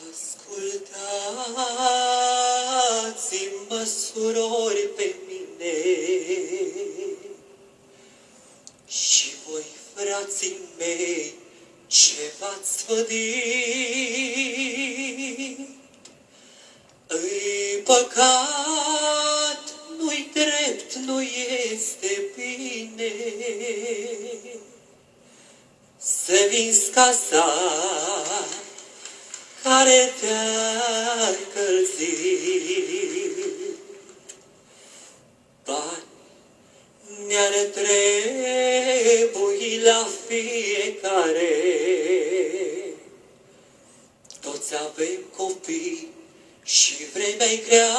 Ascultați-mă, surori, pe mine și voi, frații mei, ce v-ați vădit. Îi păcat, nu-i drept, nu este bine să vinzi casa care te-ar călzi. Bani ne-ar trebui la fiecare, toți avem copii și vremea-i grea,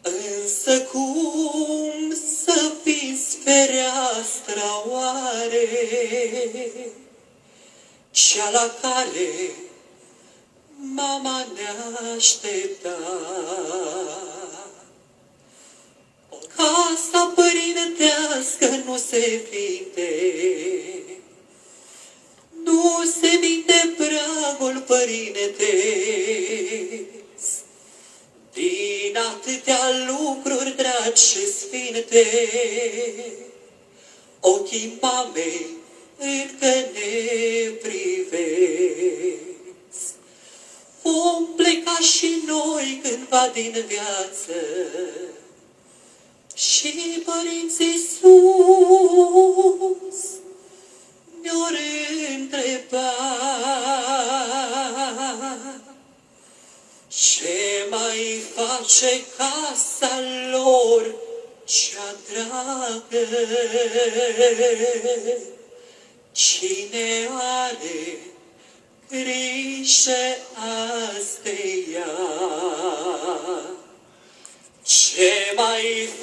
însă cum să vinzi fereastra oare, cea la care mama ne-aștepta? O casa părintească nu se vinde, nu se vinde pragul părintesc. Din atâtea lucruri dragi și sfinte, ochii mamei încă ne privesc. Vom pleca și noi cândva din viață și părinții sus ne-or întreba: ce mai face casa lor cea dragă? Cine are grijă azi de ea? Ce mai